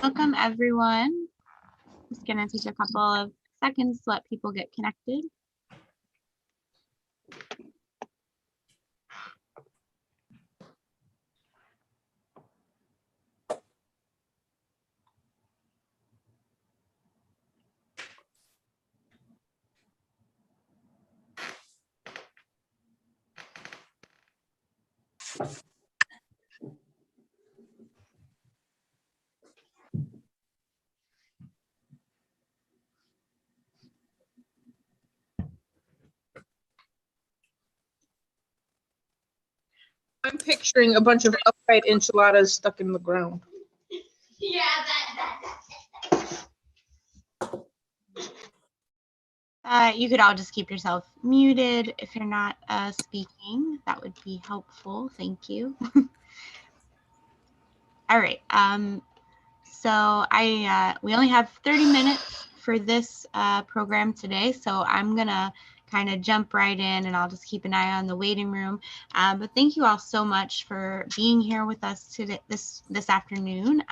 Welcome, everyone. Just going to take a couple of seconds to let people get connected. I'm picturing a bunch of upright enchiladas stuck in the ground. Yeah, You could all just keep yourself muted if you're not speaking. That would be helpful. Thank you. All right. So we only have 30 minutes for this program today, so I'm gonna kind of jump right in, and I'll just keep an eye on the waiting room. But thank you all so much for being here with us today, this afternoon.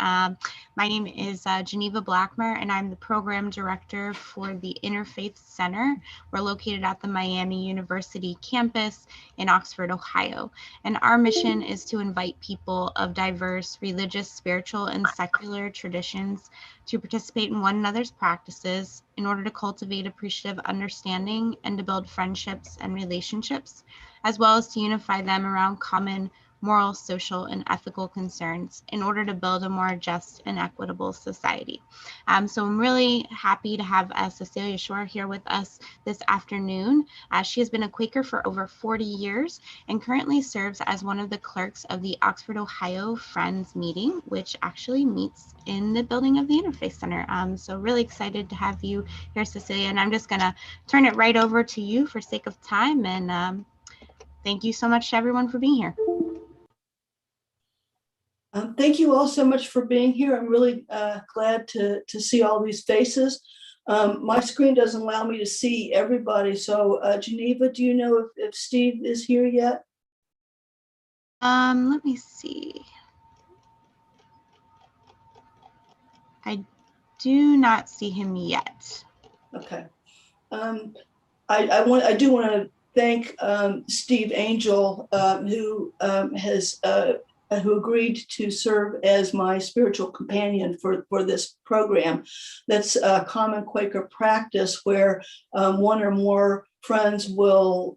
My name is Geneva Blackmer, and I'm the program director for the Interfaith Center. We're located at the Miami University campus in Oxford, Ohio. And our mission is to invite people of diverse religious, spiritual, and secular traditions to participate in one another's practices in order to cultivate appreciative understanding and to build friendships and relationships, as well as to unify them around common moral, social, and ethical concerns in order to build a more just and equitable society. So I'm really happy to have Cecilia Shore here with us this afternoon. She has been a Quaker for over 40 years and currently serves as one of the clerks of the Oxford, Ohio Friends meeting, which actually meets in the building of the Interfaith Center. So really excited to have you here, Cecilia, and I'm just gonna turn it right over to you for sake of time, and thank you so much to everyone for being here. Thank you all so much for being here. I'm really glad to see all these faces. My screen doesn't allow me to see everybody. So Geneva, do you know if Steve is here yet? Let me see. I do not see him yet. Okay. I do want to thank Steve Angel, who agreed to serve as my spiritual companion for this program. That's a common Quaker practice where one or more friends will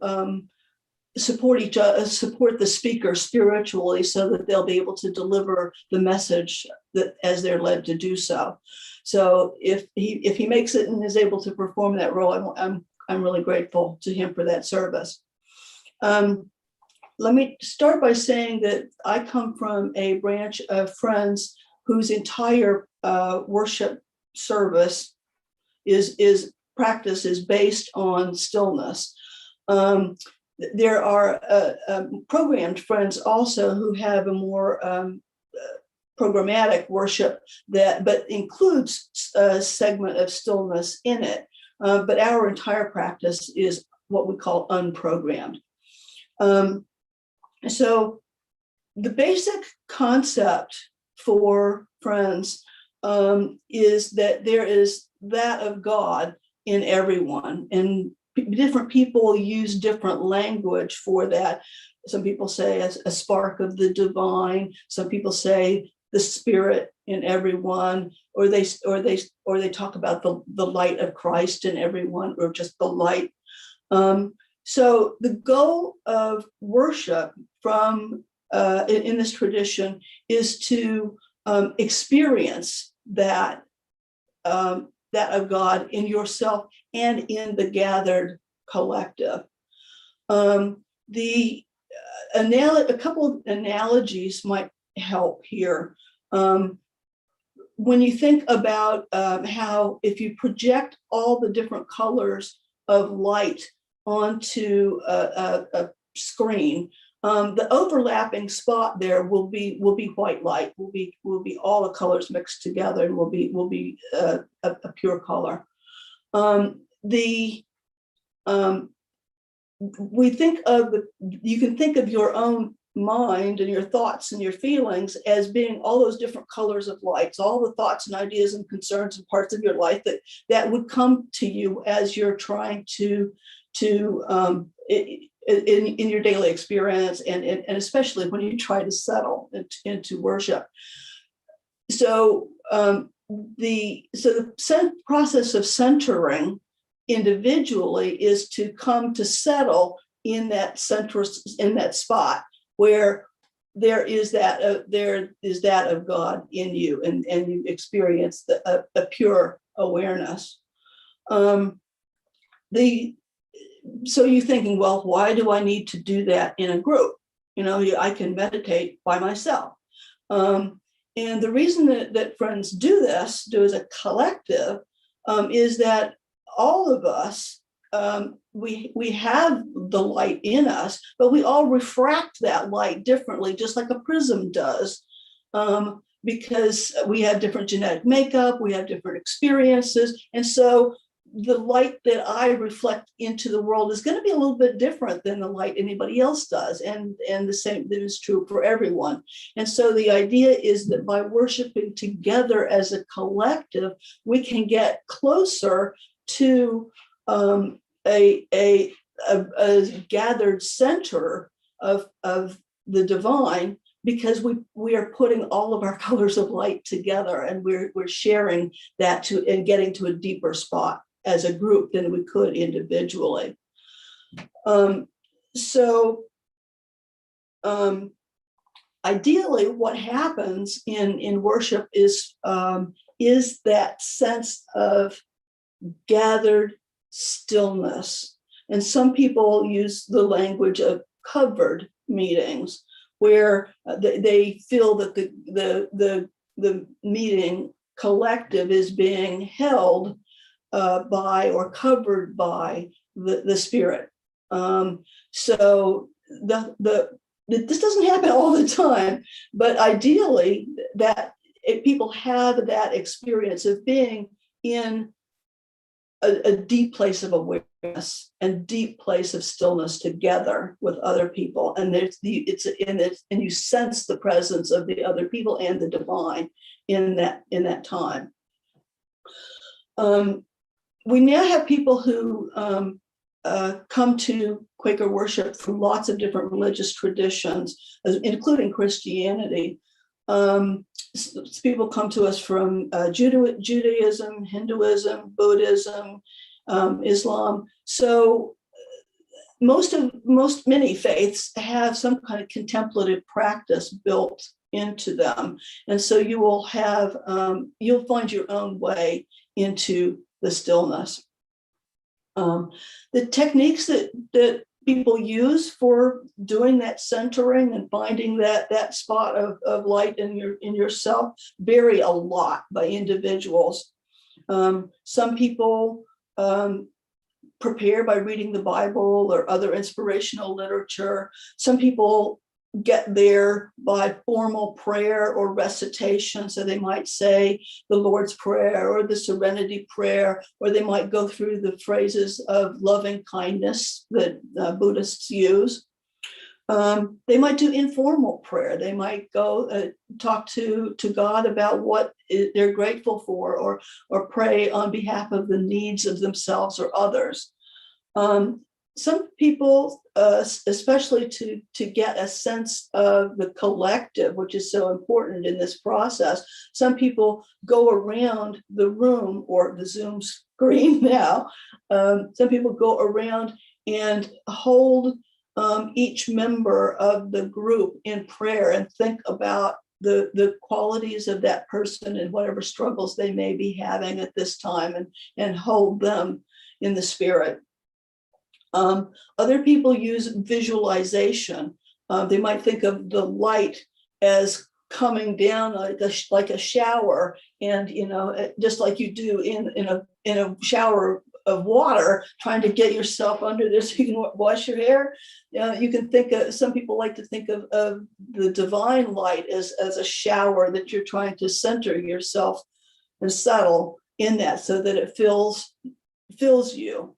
support each other, support the speaker spiritually, so that they'll be able to deliver the message that as they're led to do so. So if he makes it and is able to perform that role, I'm really grateful to him for that service. Let me start by saying that I come from a branch of Friends whose entire worship service practice is based on stillness. There are programmed Friends also who have a more programmatic worship but includes a segment of stillness in it. But our entire practice is what we call unprogrammed. So the basic concept for Friends is that there is that of God in everyone, and different people use different language for that. Some people say a spark of the divine. Some people say the spirit in everyone, or they talk about the light of Christ in everyone, or just the light. So the goal of worship from in this tradition is to experience that of God in yourself and in the gathered collective. A couple of analogies might help here. When you think about how if you project all the different colors of light onto a screen, the overlapping spot there will be white light. Will be all the colors mixed together, and will be a pure color. You can think of your own mind and your thoughts and your feelings as being all those different colors of lights, all the thoughts and ideas and concerns and parts of your life that would come to you as you're trying to in your daily experience, and especially when you try to settle into worship. So the process of centering individually is to come to settle in that spot where there is that of God in you, and you experience a pure awareness. So you're thinking, well, why do I need to do that in a group? I can meditate by myself. And the reason that friends do as a collective, is that all of us, we have the light in us, but we all refract that light differently, just like a prism does, because we have different genetic makeup, we have different experiences. And so the light that I reflect into the world is going to be a little bit different than the light anybody else does. And the same that is true for everyone. And so the idea is that by worshiping together as a collective, we can get closer to a gathered center of the divine, because we are putting all of our colors of light together, and we're sharing that and getting to a deeper spot as a group than we could individually. Ideally, what happens in worship is that sense of gathered stillness. And some people use the language of covered meetings, where they feel that the meeting collective is being held by or covered by the spirit. So this doesn't happen all the time, but ideally that people have that experience of being in a deep place of awareness and deep place of stillness together with other people, and and you sense the presence of the other people and the divine in that time. We now have people who come to Quaker worship from lots of different religious traditions, including Christianity. People come to us from Judaism, Hinduism, Buddhism, Islam. So many faiths have some kind of contemplative practice built into them, and so you will have you'll find your own way into the stillness. The techniques that people use for doing that centering and finding that spot of light in yourself vary a lot by individuals. Some people prepare by reading the Bible or other inspirational literature. Some people get there by formal prayer or recitation. So they might say the Lord's Prayer or the Serenity Prayer, or they might go through the phrases of loving kindness that Buddhists use. They might do informal prayer. They might go talk to God about what they're grateful for, or pray on behalf of the needs of themselves or others. Some people, especially to get a sense of the collective, which is so important in this process, some people go around the room or the Zoom screen now. Some people go around and hold each member of the group in prayer and think about the qualities of that person and whatever struggles they may be having at this time, and hold them in the spirit. Other people use visualization. They might think of the light as coming down like a shower, and just like you do in a shower of water, trying to get yourself under this so you can wash your hair. You can think of, some people like to think of the divine light as a shower that you're trying to center yourself and settle in that so that it fills you.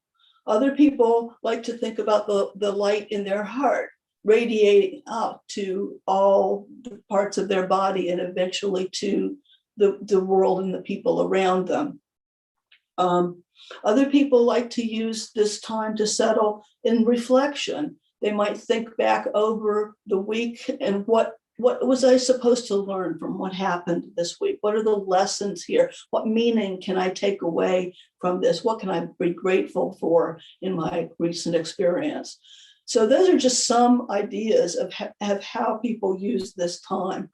Other people like to think about the light in their heart radiating out to all the parts of their body and eventually to the world and the people around them. Other people like to use this time to settle in reflection. They might think back over the week and what was I supposed to learn from what happened this week? What are the lessons here? What meaning can I take away from this? What can I be grateful for in my recent experience? So those are just some ideas of how people use this time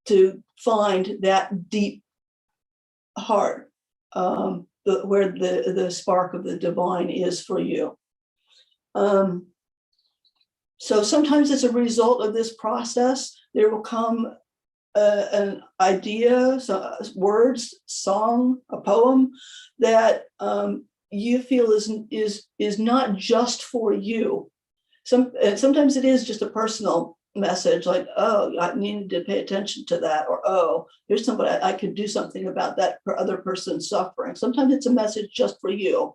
to find that deep heart, where the spark of the divine is for you. So sometimes as a result of this process, there will come an idea, words, song, a poem that you feel is not just for you. Sometimes it is just a personal message, like, oh, I needed to pay attention to that, or oh, here's somebody I could do something about that other person's suffering. Sometimes it's a message just for you.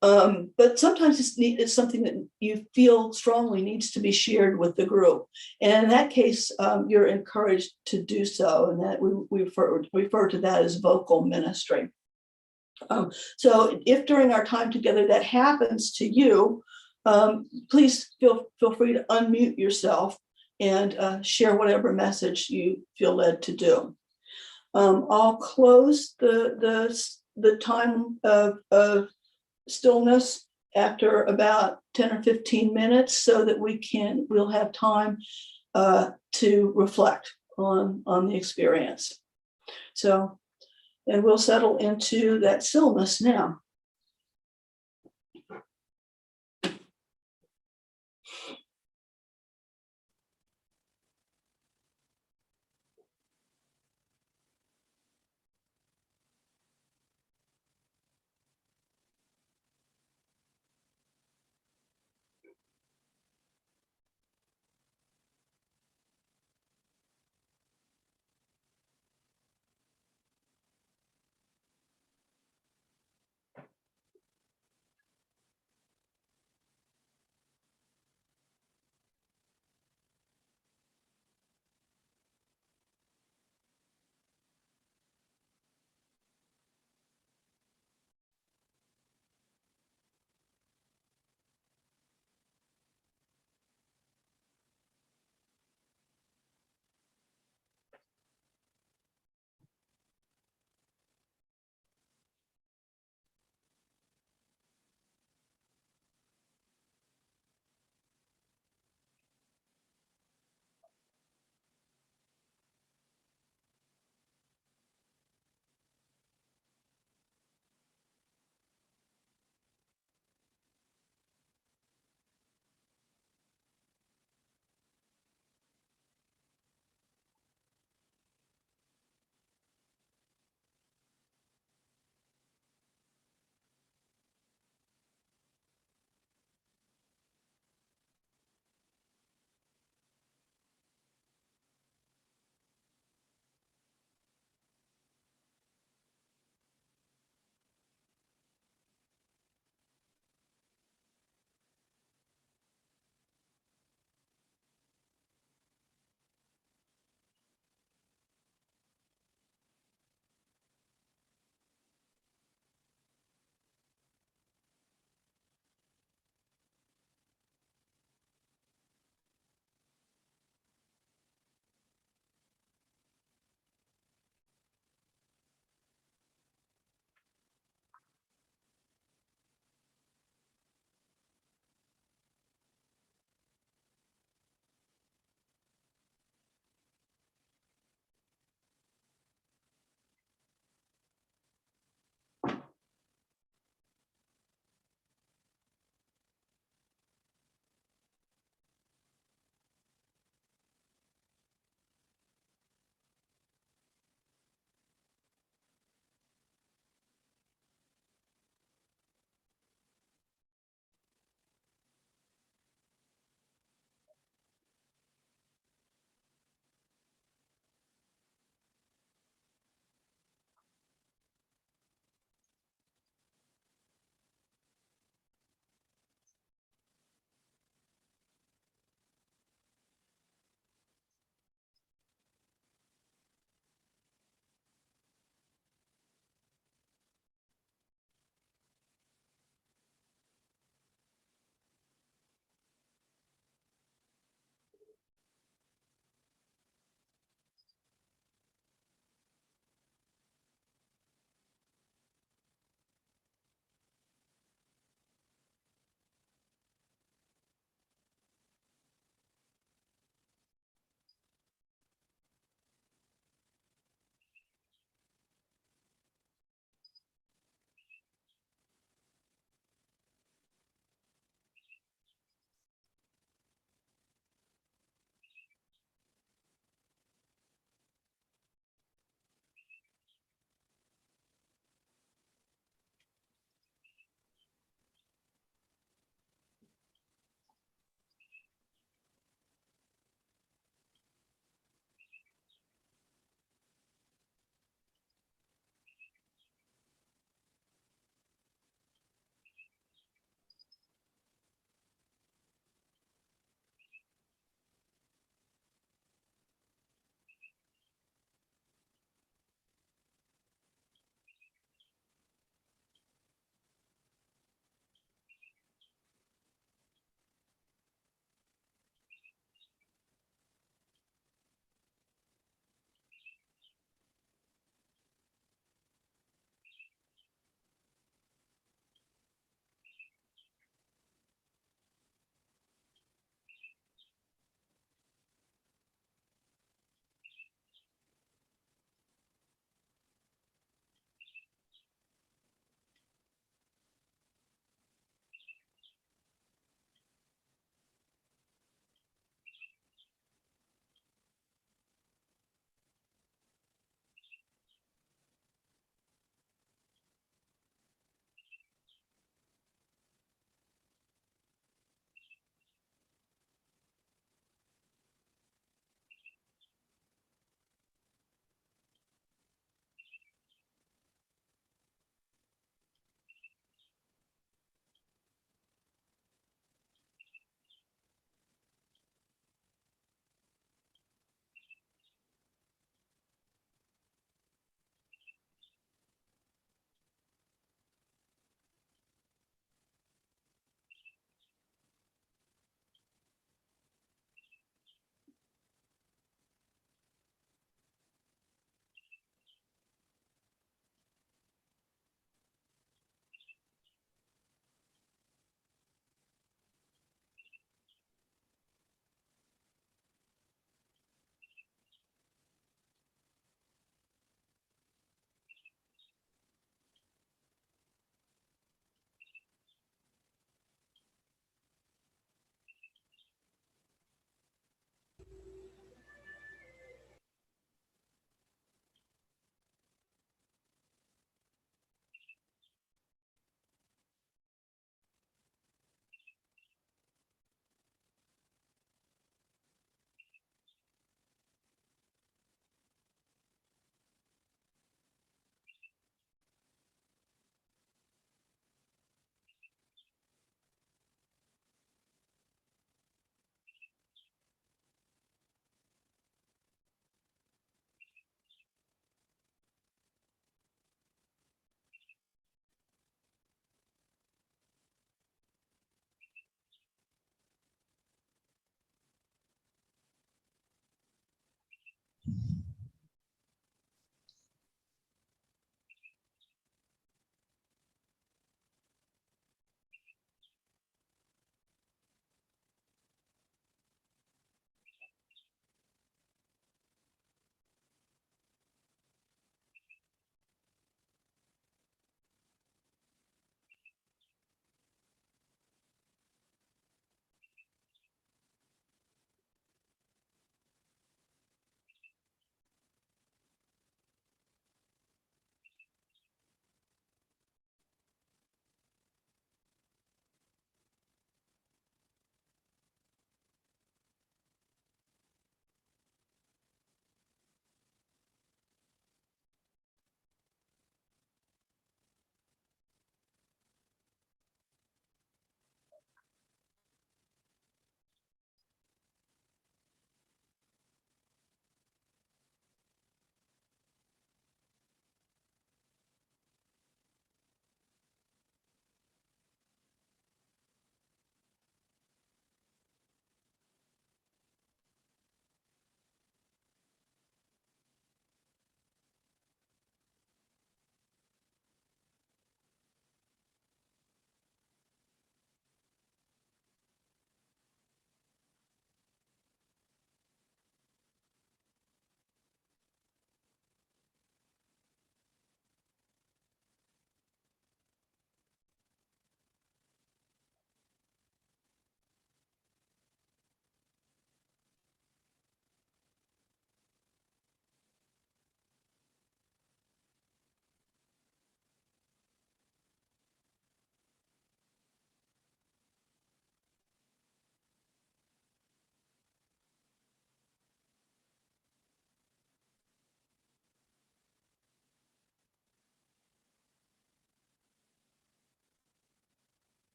But sometimes it's something that you feel strongly needs to be shared with the group. And in that case, you're encouraged to do so. And that we refer to that as vocal ministry. So if during our time together that happens to you, please feel free to unmute yourself and share whatever message you feel led to do. I'll close the time of stillness after about 10 or 15 minutes so that we'll have time to reflect on the experience. So, and we'll settle into that stillness now.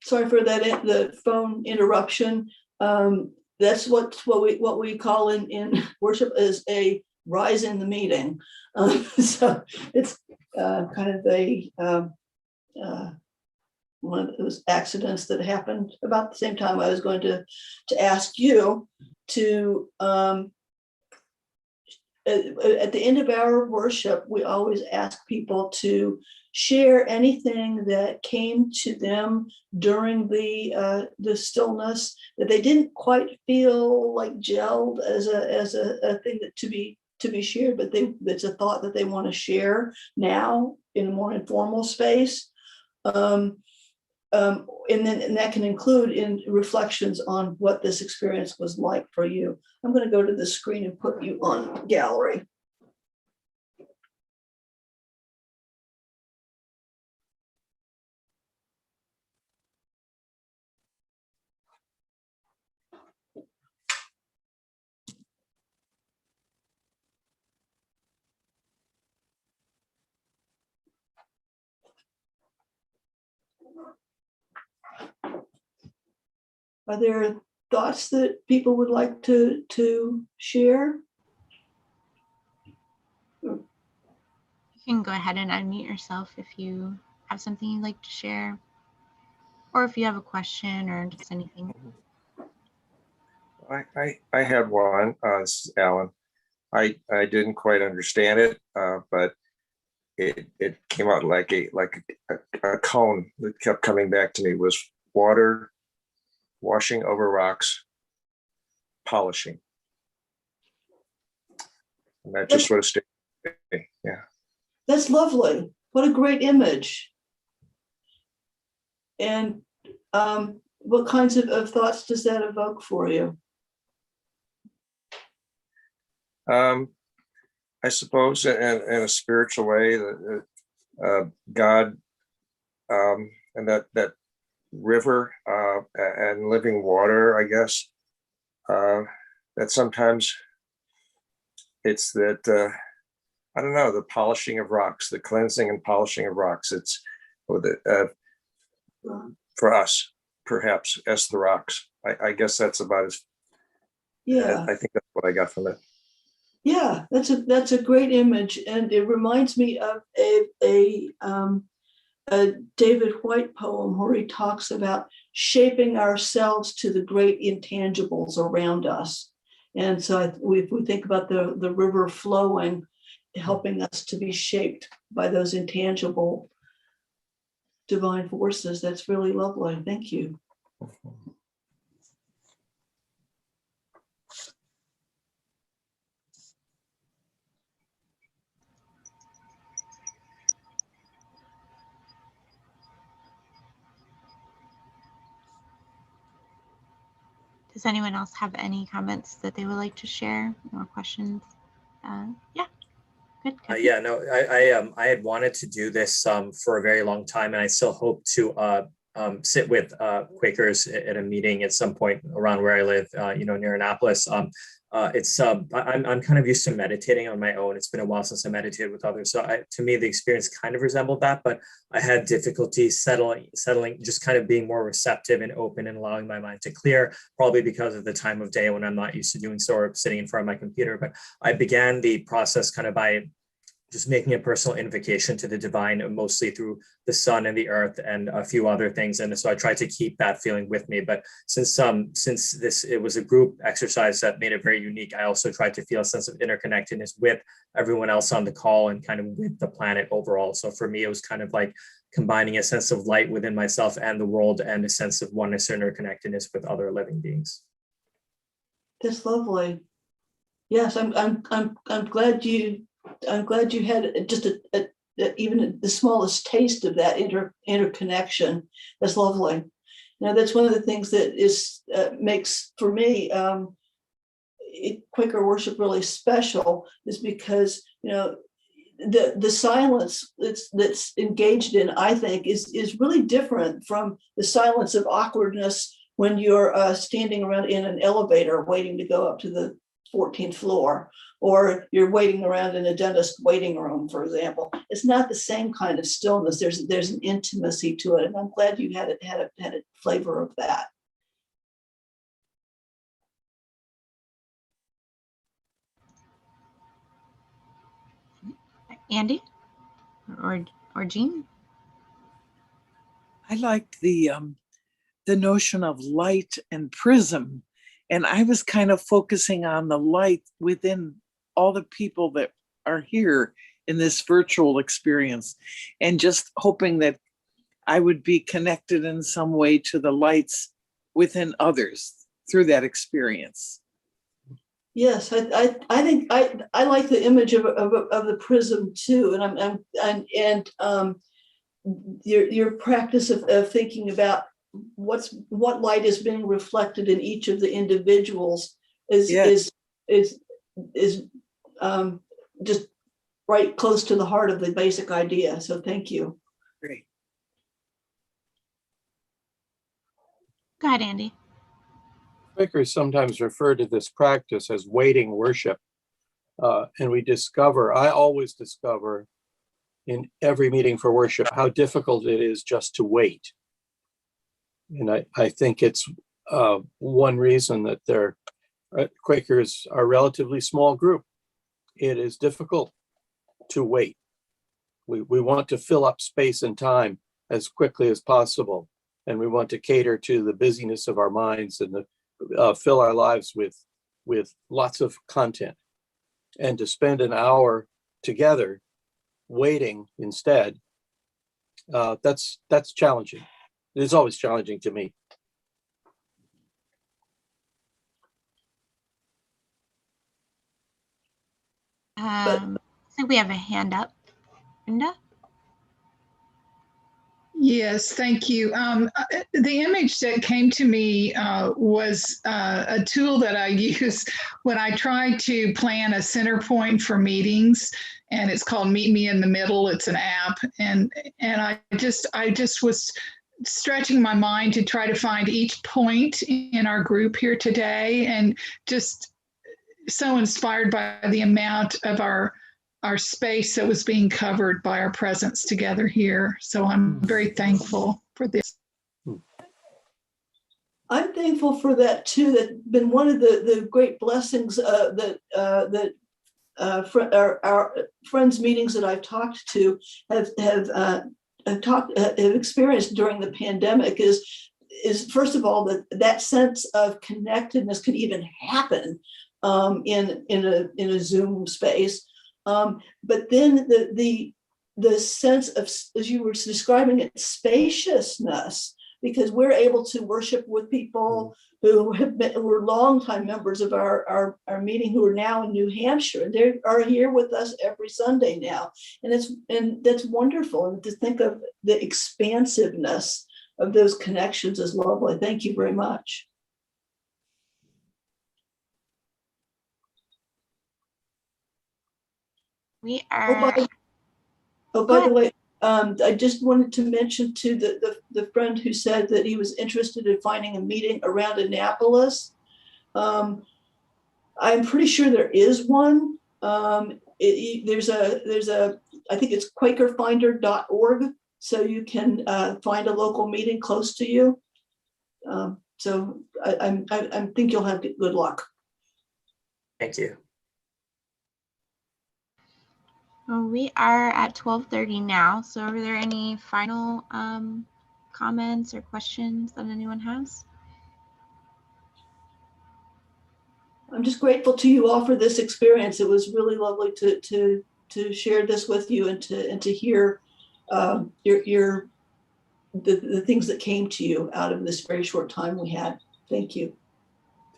Sorry for that, the phone interruption. That's what we call in worship is a rise in the meeting. So it's kind of one of those accidents that happened about the same time I was going to ask you to, at the end of our worship, we always ask people to share anything that came to them during the stillness that they didn't quite feel like gelled as a thing that to be shared, but it's a thought that they want to share now in a more informal space. And that can include in reflections on what this experience was like for you. I'm going to go to the screen and put you on gallery. Are there thoughts that people would like to share? You can go ahead and unmute yourself if you have something you'd like to share, or if you have a question or just anything. I had one. This is Alan. I didn't quite understand it, but it came out like a cone that kept coming back to me. Was water washing over rocks, polishing, and that just sort of stayed with me. Yeah, That's lovely. What a great image. And what kinds of thoughts does that evoke for you? I suppose in a spiritual way, that God and that river and living water, I guess, that sometimes it's that, I don't know, the polishing of rocks, the cleansing and polishing of rocks. It's for us, perhaps, as the rocks. I guess that's about as, Yeah. I think that's what I got from it. Yeah, that's a great image, and it reminds me of a David White poem where he talks about shaping ourselves to the great intangibles around us. And so if we think about the river flowing, helping us to be shaped by those intangible divine forces, that's really lovely. Thank you. Does anyone else have any comments that they would like to share or questions? Yeah, good. Yeah, no, I had wanted to do this for a very long time, and I still hope to sit with Quakers at a meeting at some point around where I live, near Annapolis. I'm kind of used to meditating on my own. It's been a while since I meditated with others. So to me, the experience kind of resembled that, but I had difficulty settling, just kind of being more receptive and open and allowing my mind to clear, probably because of the time of day when I'm not used to doing so or sitting in front of my computer. But I began the process kind of by just making a personal invocation to the divine, mostly through the sun and the earth and a few other things. And so I tried to keep that feeling with me. But since it was a group exercise that made it very unique, I also tried to feel a sense of interconnectedness with everyone else on the call and kind of with the planet overall. So for me, it was kind of like combining a sense of light within myself and the world and a sense of oneness or interconnectedness with other living beings. That's lovely. Yes, I'm glad you had just even the smallest taste of that interconnection. That's lovely. Now, that's one of the things that is makes for me Quaker worship really special, is because the silence that's engaged in, I think, is really different from the silence of awkwardness when you're standing around in an elevator waiting to go up to 14th floor, or you're waiting around in a dentist waiting room, for example. It's not the same kind of stillness. There's an intimacy to it, and I'm glad you had a flavor of that. Andy or Jean? I liked the notion of light and prism, and I was kind of focusing on the light within all the people that are here in this virtual experience, and just hoping that I would be connected in some way to the lights within others through that experience. Yes, I think I like the image of the prism too, and your practice of thinking about what light is being reflected in each of the individuals is just right close to the heart of the basic idea. So thank you. Great. Go ahead, Andy. Quakers sometimes refer to this practice as waiting worship. And I always discover in every meeting for worship how difficult it is just to wait. And I think it's one reason that Quakers are a relatively small group. It is difficult to wait. We want to fill up space and time as quickly as possible. And we want to cater to the busyness of our minds and fill our lives with lots of content. And to spend an hour together waiting instead, that's challenging. It is always challenging to me. I think we have a hand up. Linda? Yes, thank you. The image that came to me was a tool that I use when I try to plan a center point for meetings, and it's called Meet Me in the Middle. It's an app, and I just was stretching my mind to try to find each point in our group here today, and just so inspired by the amount of our space that was being covered by our presence together here. So I'm very thankful for this. I'm thankful for that too. That's been one of the great blessings that our friends meetings that I've talked to have experienced during the pandemic is first of all that sense of connectedness can even happen in a Zoom space. But then the sense of, as you were describing it, spaciousness, because we're able to worship with people who were longtime members of our meeting, who are now in New Hampshire, and they are here with us every Sunday now, and that's wonderful. And to think of the expansiveness of those connections is lovely. Thank you very much. We are. By the way, I just wanted to mention to the friend who said that he was interested in finding a meeting around Annapolis. I'm pretty sure there is one. There's a I think it's quakerfinder.org, so you can find a local meeting close to you. So I think you'll have good luck. Thank you. Well, we are at 12:30 now. So are there any final comments or questions that anyone has? I'm just grateful to you all for this experience. It was really lovely to share this with you and to hear the things that came to you out of this very short time we had. Thank you.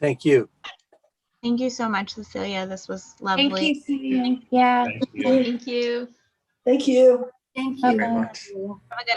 Thank you. Thank you so much, Cecilia. This was lovely. Thank you, Cecilia. Yeah. Thank you. Thank you. Thank you. Thank Thank you. you very much. Have a good